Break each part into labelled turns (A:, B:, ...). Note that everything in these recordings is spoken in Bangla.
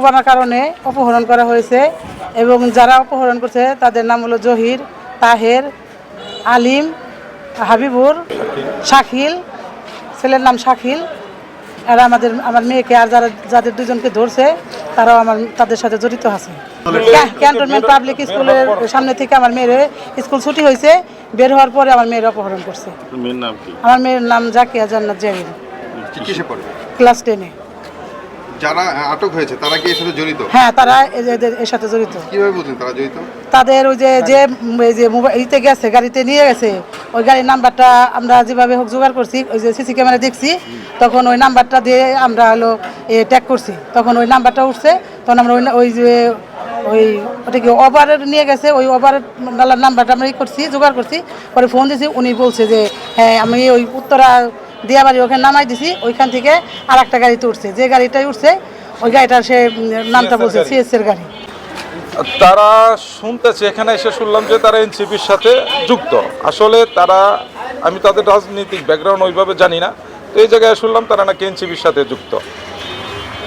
A: কুবানোর কারণে অপহরণ করা হয়েছে এবং যারা অপহরণ করছে তাদের নাম হলো জহির, তাহের, আলিম, হাবিবুর, শাকিল, ছেলের নাম শাকিল। এরা আমার মেয়েকে আর যাদের দুজনকে ধরছে তারাও তাদের সাথে জড়িত আছে। ক্যান্টনমেন্ট পাবলিক স্কুলের সামনে থেকে আমার মেয়ের স্কুল ছুটি হয়েছে, বের হওয়ার পরে আমার মেয়ের অপহরণ করছে। আমার মেয়ের নাম জাকিয়া জান্নাত জাহিদ, ক্লাস 10-এ।
B: যারা আটক হয়েছে তারা কি এর সাথে জড়িত?
A: হ্যাঁ, তারা এর সাথে জড়িত।
B: কিভাবে বুঝলেন তারা জড়িত?
A: তাদের ওই যে মোবাইলতে গেছে, গাড়িতে নিয়ে গেছে, ওই গাড়ির নাম্বারটা আমরা যেভাবে হোক জোগাড় করছি, ওই যে সিসি ক্যামেরা দেখছি, তখন ওই নাম্বারটা দিয়ে আমরা হলো ট্যাগ করছি, তখন ওই নাম্বারটা উঠছে, তখন আমরা ওটা কি ওভারের নিয়ে গেছে, ওই ওভারের নাম্বারটা আমরা করছি, জোগাড় করছি, পরে ফোন দিয়েছি, উনি বলছে যে হ্যাঁ আমি ওই উত্তরা দিয়াবাড়ি ওখানে নামাই দিছি, ওইখান থেকে আর একটা গাড়িতে উঠছে, যে গাড়িটাই উঠছে ওই গাড়িটার সে নামটা বলছে সিএসের গাড়ি।
C: তারা শুনতেছে, এখানে এসে শুনলাম যে তারা এনসিপির সাথে যুক্ত। আসলে তারা, আমি তাদের রাজনৈতিক ব্যাকগ্রাউন্ড ওইভাবে জানি না, তো এই জায়গায় শুনলাম তারা নাকি এনসিপির সাথে যুক্ত।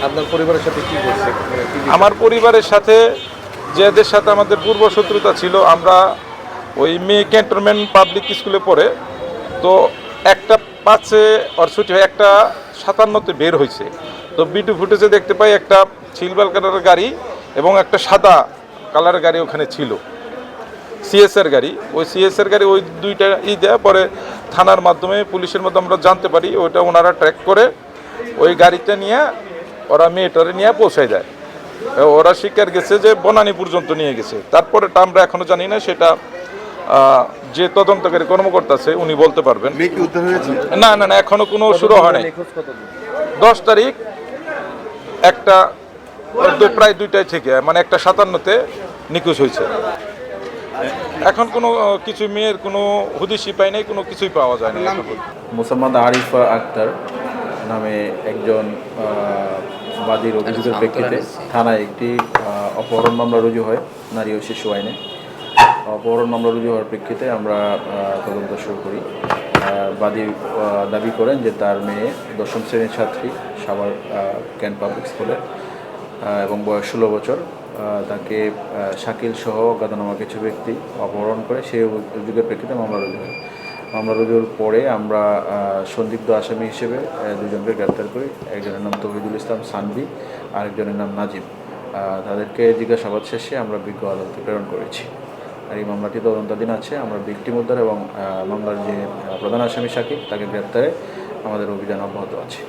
D: আপনার পরিবারের সাথে কি করছে?
C: আমার পরিবারের সাথে, যাদের সাথে আমাদের পূর্ব শত্রুতা ছিল, আমরা ওই মেয়ে ক্যান্টনমেন্ট পাবলিক স্কুলে পড়ে, তো একটা 5-এ ওর ছুটি হয়, একটা 57-তে বের হয়েছে, তো ভিডিও ফুটেজে দেখতে পাই একটা সিলভার কালারের গাড়ি এবং একটা সাদা কালারের গাড়ি ওখানে ছিল, সিএসের গাড়ি। ওই সিএসের গাড়ি ওই দুইটা দেওয়া পরে থানার মাধ্যমে, পুলিশের মাধ্যমে আমরা জানতে পারি, ওইটা ওনারা ট্র্যাক করে ওই গাড়িটা নিয়ে ওরা মেয়েটারে নিয়ে পৌঁছায় যায়। ওরা স্বীকার গেছে যে বনানী পর্যন্ত নিয়ে গেছে, তারপরেটা আমরা এখনো জানি না, সেটা যে তদন্তকারী কর্মকর্তা আছে উনি বলতে পারবেন। না না না, এখনো কোনো শুরু হয় নাই। 10 তারিখ একটা প্রায় 2টায় থেকে, মানে একটা 57-তে নিখোঁজ হয়েছে। এখন কোনো কিছু মেয়ের কোনো হুদিসই পাই নাই, কোনো কিছুই পাওয়া যায় না।
E: মোসাম্মদ আরিফা আক্তার নামে একজন বাদীর অভিযোগের প্রেক্ষিতে থানায় একটি অপহরণ মামলা রুজু হয় নারী ও শিশু আইনে। অপহরণ মামলা রুজু হওয়ার প্রেক্ষিতে আমরা তদন্ত শুরু করি। বাদী দাবি করেন যে তার মেয়ে 10ম শ্রেণীর ছাত্রী, সাভার ক্যান্ট পাবলিক স্কুলের, এবং বয়স 16 বছর। তাকে শাকিল সহ অজ্ঞাতনামা কিছু ব্যক্তি অপহরণ করে, সেই অভিযোগের প্রেক্ষিতে মামলা রুজু হয়। মামলা রুজুর পরে আমরা সন্দিগ্ধ আসামি হিসেবে দুজনকে গ্রেপ্তার করি। একজনের নাম তৌহিদুল ইসলাম সানভি, আরেকজনের নাম নাজিব। তাদেরকে জিজ্ঞাসাবাদ শেষে আমরা বিজ্ঞ আদালতে প্রেরণ করেছি। আর এই মামলাটি তদন্তাধীন আছে। আমরা ভিকটিম উদ্ধার এবং মামলার যে প্রধান আসামি শাকিল, তাকে গ্রেপ্তারে আমাদের অভিযান অব্যাহত আছে।